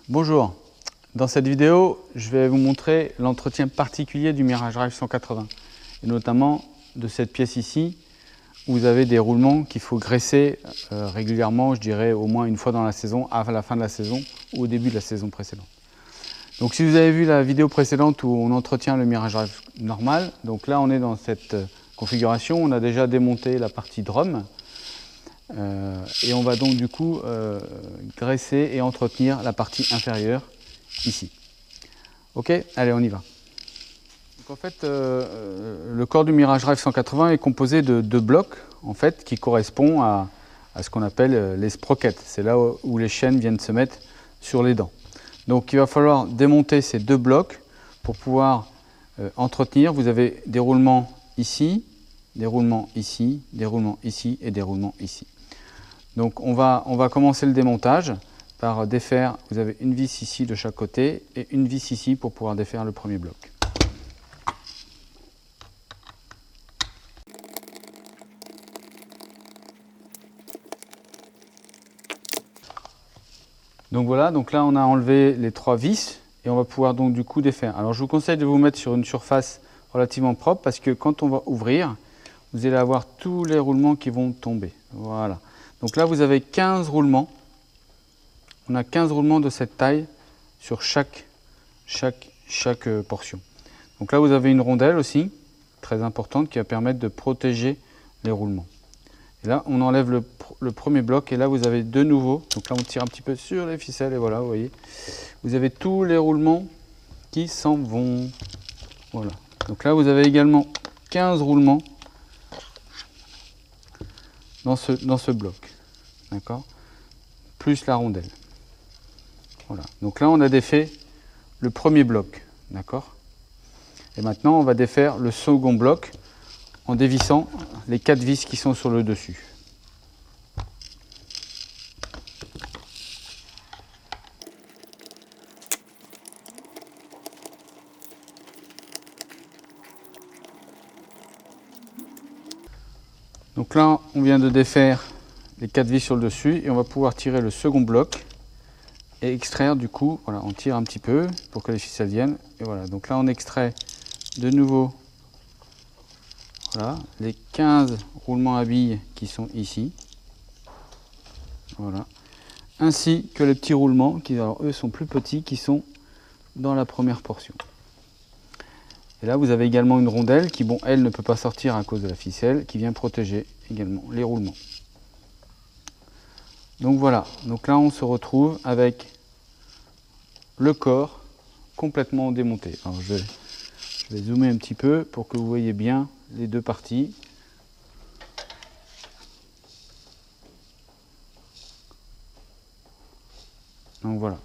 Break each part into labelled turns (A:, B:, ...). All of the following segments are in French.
A: Bonjour, dans cette vidéo, je vais vous montrer l'entretien particulier du Mirage Drive 180 et notamment de cette pièce ici où vous avez des roulements qu'il faut graisser régulièrement, je dirais au moins une fois dans la saison, à la fin de la saison ou au début de la saison précédente. Donc si vous avez vu la vidéo précédente où on entretient le Mirage Drive normal, donc là on est dans cette configuration, on a déjà démonté la partie drum. Et on va donc du coup graisser et entretenir la partie inférieure ici. Ok, allez on y va. Donc en fait, le corps du Mirage Drive 180 est composé de deux blocs en fait, qui correspondent à ce qu'on appelle les sprockets. C'est là où les chaînes viennent se mettre sur les dents. Donc il va falloir démonter ces deux blocs pour pouvoir entretenir. Vous avez des roulements ici, des roulements ici, des roulements ici et des roulements ici. Donc on va commencer le démontage par défaire, vous avez une vis ici de chaque côté et une vis ici pour pouvoir défaire le premier bloc. Donc voilà, donc là on a enlevé les trois vis et on va pouvoir donc du coup défaire. Alors je vous conseille de vous mettre sur une surface relativement propre parce que quand on va ouvrir, vous allez avoir tous les roulements qui vont tomber. Voilà. Donc là vous avez 15 roulements. On a 15 roulements de cette taille sur chaque portion. Donc là, vous avez une rondelle aussi, très importante, qui va permettre de protéger les roulements. Et là, on enlève le premier bloc et là, vous avez de nouveau. Donc là, on tire un petit peu sur les ficelles et voilà, vous voyez. Vous avez tous les roulements qui s'en vont. Voilà. Donc là, vous avez également 15 roulements dans ce bloc. D'accord ? Plus la rondelle. Voilà. Donc là, on a défait le premier bloc. D'accord ? Et maintenant, on va défaire le second bloc en dévissant les 4 vis qui sont sur le dessus. Donc là, on vient de défaire les 4 vis sur le dessus et on va pouvoir tirer le second bloc et extraire du coup, voilà, on tire un petit peu pour que les ficelles viennent. Et voilà, donc là on extrait de nouveau voilà, les 15 roulements à billes qui sont ici. Voilà. Ainsi que les petits roulements qui, alors, eux, sont plus petits, qui sont dans la première portion. Et là, vous avez également une rondelle qui, bon, elle ne peut pas sortir à cause de la ficelle, qui vient protéger également les roulements. Donc voilà, donc là on se retrouve avec le corps complètement démonté. Alors je vais zoomer un petit peu pour que vous voyez bien les deux parties. Donc voilà.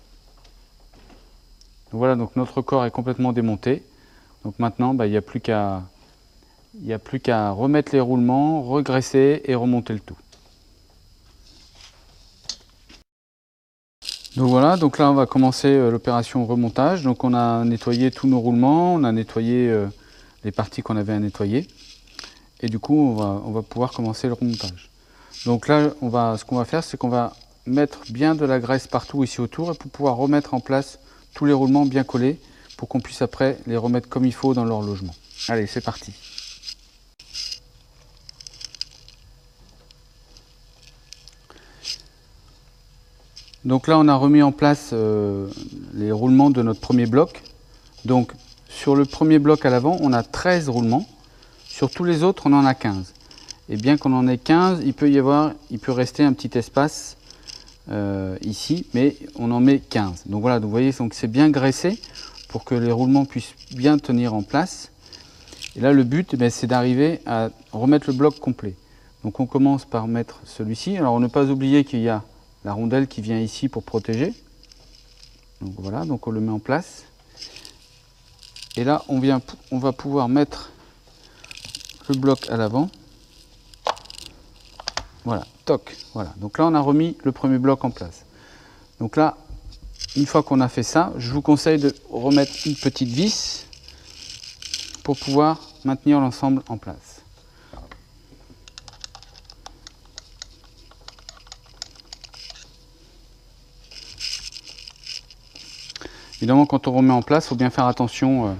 A: Donc voilà, donc notre corps est complètement démonté. Donc maintenant, il n'y a plus qu'à remettre les roulements, regraisser et remonter le tout. Donc voilà, donc là on va commencer l'opération remontage. Donc on a nettoyé tous nos roulements, on a nettoyé les parties qu'on avait à nettoyer. Et du coup on va pouvoir commencer le remontage. Donc là ce qu'on va faire, c'est qu'on va mettre bien de la graisse partout ici autour et pour pouvoir remettre en place tous les roulements bien collés pour qu'on puisse après les remettre comme il faut dans leur logement. Allez, c'est parti. Donc là on a remis en place les roulements de notre premier bloc. Donc sur le premier bloc à l'avant on a 13 roulements, sur tous les autres on en a 15. Et bien qu'on en ait 15, il peut rester un petit espace ici, mais on en met 15. Donc voilà, donc vous voyez, c'est bien graissé pour que les roulements puissent bien tenir en place. Et là le but, c'est d'arriver à remettre le bloc complet. Donc on commence par mettre celui-ci. Alors ne pas oublier qu'il y a la rondelle qui vient ici pour protéger. Donc voilà, donc on le met en place. Et là on va pouvoir mettre le bloc à l'avant. Voilà, toc, voilà. Donc là on a remis le premier bloc en place. Donc là, une fois qu'on a fait ça, je vous conseille de remettre une petite vis pour pouvoir maintenir l'ensemble en place. Évidemment, quand on remet en place, il faut bien faire attention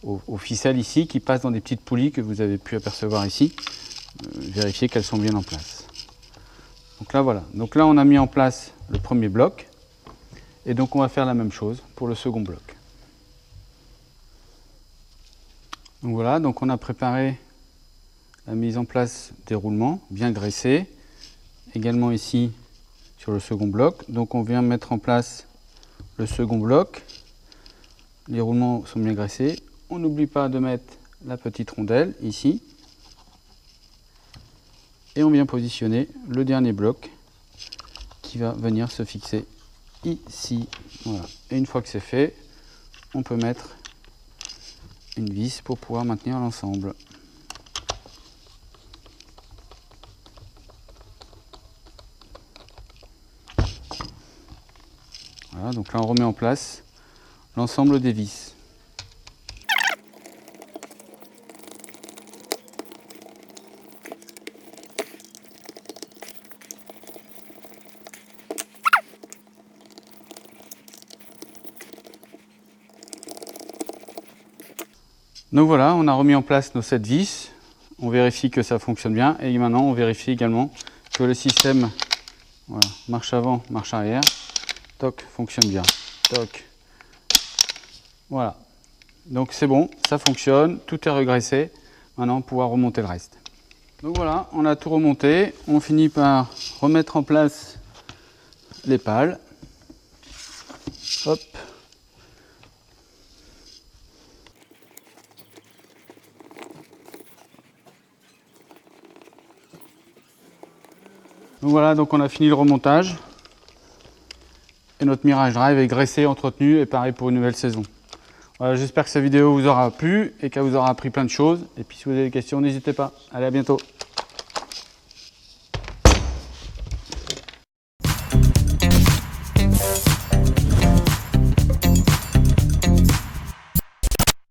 A: aux ficelles ici qui passent dans des petites poulies que vous avez pu apercevoir ici. Vérifier qu'elles sont bien en place. Donc là, voilà. Donc là, on a mis en place le premier bloc. Et donc, on va faire la même chose pour le second bloc. Donc voilà, donc on a préparé la mise en place des roulements bien graissés. Également ici sur le second bloc. Donc on vient mettre en place le second bloc. Les roulements sont bien graissés. On n'oublie pas de mettre la petite rondelle ici. Et on vient positionner le dernier bloc qui va venir se fixer ici. Voilà. Et une fois que c'est fait, on peut mettre une vis pour pouvoir maintenir l'ensemble. Voilà, donc là on remet en place l'ensemble des vis. Donc voilà, on a remis en place nos 7 vis. On vérifie que ça fonctionne bien et maintenant on vérifie également que le système, voilà, marche avant, marche arrière, toc, fonctionne bien. Toc. Voilà. Donc c'est bon, ça fonctionne, tout est regraissé. Maintenant, on va pouvoir remonter le reste. Donc voilà, on a tout remonté. On finit par remettre en place les pales. Hop. Donc voilà, donc on a fini le remontage. Et notre Mirage Drive est graissé, entretenu et pareil pour une nouvelle saison. Voilà, j'espère que cette vidéo vous aura plu et qu'elle vous aura appris plein de choses. Et puis si vous avez des questions, n'hésitez pas. Allez, à bientôt.